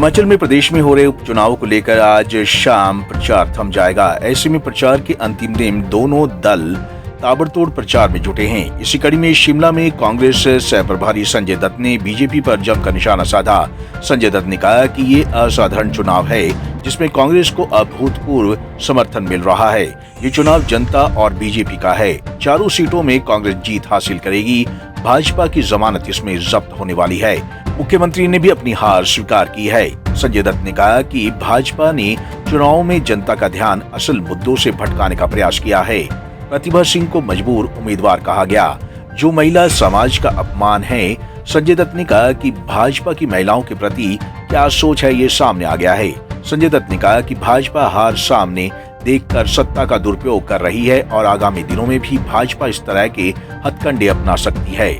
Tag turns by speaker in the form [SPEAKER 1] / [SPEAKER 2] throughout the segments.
[SPEAKER 1] हिमाचल में प्रदेश में हो रहे उपचुनाव को लेकर आज शाम प्रचार थम जाएगा। ऐसे में प्रचार के अंतिम दिन दोनों दल ताबड़तोड़ प्रचार में जुटे हैं। इसी कड़ी में शिमला में कांग्रेस सह प्रभारी संजय दत्त ने बीजेपी पर जमकर निशाना साधा। संजय दत्त ने कहा कि ये असाधारण चुनाव है जिसमें कांग्रेस को अभूतपूर्व समर्थन मिल रहा है। ये चुनाव जनता और बीजेपी का है। चारों सीटों में कांग्रेस जीत हासिल करेगी। भाजपा की जमानत इसमें जब्त होने वाली है। मुख्यमंत्री ने भी अपनी हार स्वीकार की है। संजय दत्त ने कहा कि भाजपा ने चुनाव में जनता का ध्यान असल मुद्दों से भटकाने का प्रयास किया है। प्रतिभा सिंह को मजबूर उम्मीदवार कहा गया, जो महिला समाज का अपमान है। संजय दत्त ने कहा कि भाजपा की महिलाओं के प्रति क्या सोच है, ये सामने आ गया है। संजय दत्त ने कहा कि भाजपा हार सामने देखकर सत्ता का दुरुपयोग कर रही है और आगामी दिनों में भी भाजपा इस तरह के हथकंडे अपना सकती है।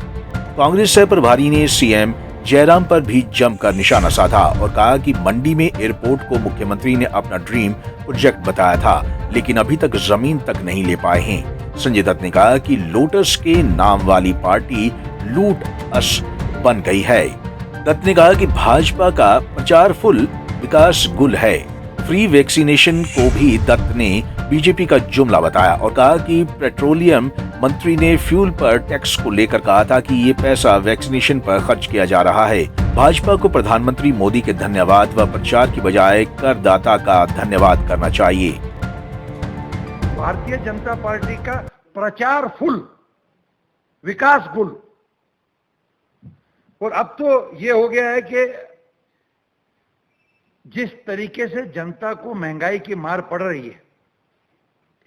[SPEAKER 1] कांग्रेस सह प्रभारी ने सीएम जयराम पर भी जमकर निशाना साधा और कहा कि मंडी में एयरपोर्ट को मुख्यमंत्री ने अपना ड्रीम प्रोजेक्ट बताया था, लेकिन अभी तक जमीन तक नहीं ले पाए हैं। संजय दत्त ने कहा कि लोटस के नाम वाली पार्टी लूट अस बन गई है। दत्त ने कहा कि भाजपा का प्रचार फुल विकास गुल है। फ्री वैक्सीनेशन को भी दत्त ने बीजेपी का जुमला बताया और कहा कि पेट्रोलियम मंत्री ने फ्यूल पर टैक्स को लेकर कहा था कि ये पैसा वैक्सीनेशन पर खर्च किया जा रहा है। भाजपा को प्रधानमंत्री मोदी के धन्यवाद व प्रचार की बजाय करदाता का धन्यवाद करना चाहिए।
[SPEAKER 2] भारतीय जनता पार्टी का प्रचार फुल, विकास गुल। और अब तो ये हो गया है कि जिस तरीके से जनता को महंगाई की मार पड़ रही है,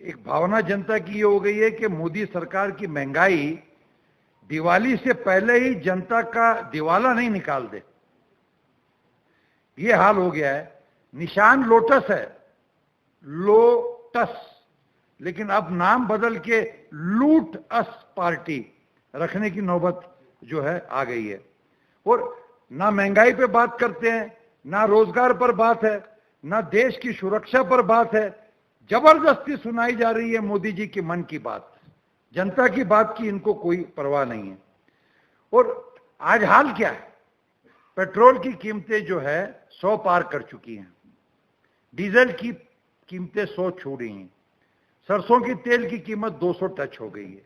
[SPEAKER 2] एक भावना जनता की ये हो गई है कि मोदी सरकार की महंगाई दिवाली से पहले ही जनता का दिवाला नहीं निकाल दे, ये हाल हो गया है। निशान लोटस है, लोटस, लेकिन अब नाम बदल के लूट अस पार्टी रखने की नौबत जो है आ गई है। और ना महंगाई पे बात करते हैं, ना रोजगार पर बात है, ना देश की सुरक्षा पर बात है। जबरदस्ती सुनाई जा रही है मोदी जी की मन की बात, जनता की बात की इनको कोई परवाह नहीं है। और आज हाल क्या है, पेट्रोल की कीमतें जो है 100 पार कर चुकी हैं, डीजल की कीमतें 100 छू रही हैं, सरसों की तेल की कीमत 200 टच हो गई है,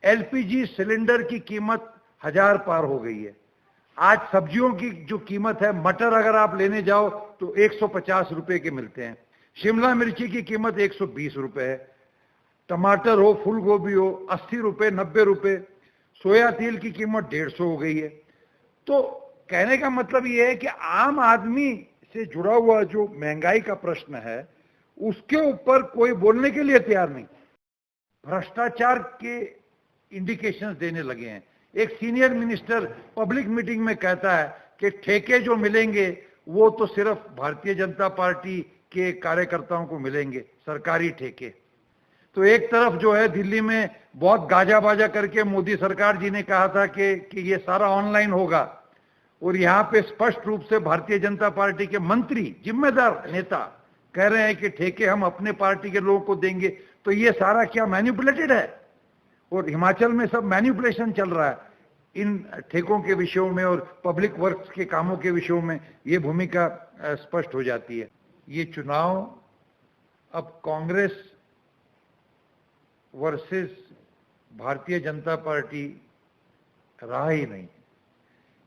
[SPEAKER 2] एलपीजी सिलेंडर की कीमत 1000 पार हो गई है। आज सब्जियों की जो कीमत है, मटर अगर आप लेने जाओ तो 150 रुपए के मिलते हैं, शिमला मिर्ची की कीमत 120 रुपए है, टमाटर हो, फूल गोभी हो 80 रुपए 90 रुपए, सोया तेल की कीमत 150 हो गई है। तो कहने का मतलब ये है कि आम आदमी से जुड़ा हुआ जो महंगाई का प्रश्न है उसके ऊपर कोई बोलने के लिए तैयार नहीं। भ्रष्टाचार के इंडिकेशंस देने लगे हैं। एक सीनियर मिनिस्टर पब्लिक मीटिंग में कहता है कि ठेके जो मिलेंगे वो तो सिर्फ भारतीय जनता पार्टी के कार्यकर्ताओं को मिलेंगे, सरकारी ठेके। तो एक तरफ जो है दिल्ली में बहुत गाजा बाजा करके मोदी सरकार जी ने कहा था कि ये सारा ऑनलाइन होगा, और यहाँ पे स्पष्ट रूप से भारतीय जनता पार्टी के मंत्री, जिम्मेदार नेता कह रहे हैं कि ठेके हम अपने पार्टी के लोगों को देंगे। तो ये सारा क्या मैनिपुलेटेड है? और हिमाचल में सब मैनिपुलेशन चल रहा है इन ठेकों के विषयों में और पब्लिक वर्क्स के कामों के विषयों में। ये भूमिका स्पष्ट हो जाती है। ये चुनाव अब कांग्रेस वर्सेस भारतीय जनता पार्टी रहा ही नहीं।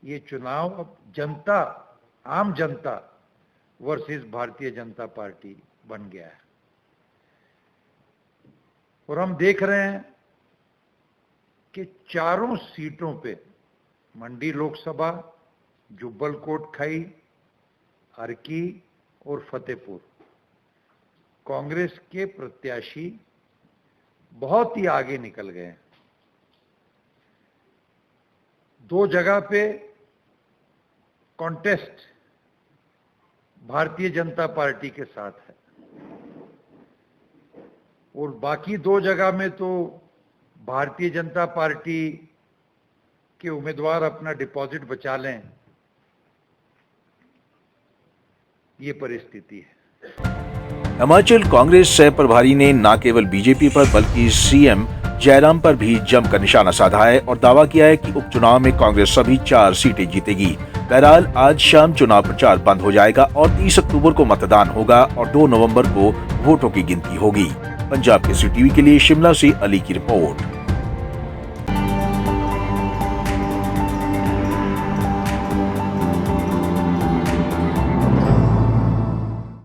[SPEAKER 2] ये चुनाव अब जनता, आम जनता वर्सेस भारतीय जनता पार्टी बन गया है। और हम देख रहे हैं कि चारों सीटों पे, मंडी लोकसभा, जुब्बल कोटखाई, अर्की और फतेहपुर, कांग्रेस के प्रत्याशी बहुत ही आगे निकल गए हैं। 2 जगह पे कॉन्टेस्ट भारतीय जनता पार्टी के साथ है और बाकी 2 जगह में तो भारतीय जनता पार्टी के उम्मीदवार अपना डिपॉजिट बचा लें, ये परिस्थिति है।
[SPEAKER 1] हिमाचल कांग्रेस सह प्रभारी ने न केवल बीजेपी पर बल्कि सीएम जयराम पर भी जमकर निशाना साधा है और दावा किया है कि उपचुनाव में कांग्रेस सभी 4 सीटें जीतेगी। बहरहाल आज शाम चुनाव प्रचार बंद हो जाएगा और 30 अक्टूबर को मतदान होगा और 2 नवंबर को वोटों की गिनती होगी। पंजाब केसरी टीवी के लिए शिमला से अली की रिपोर्ट।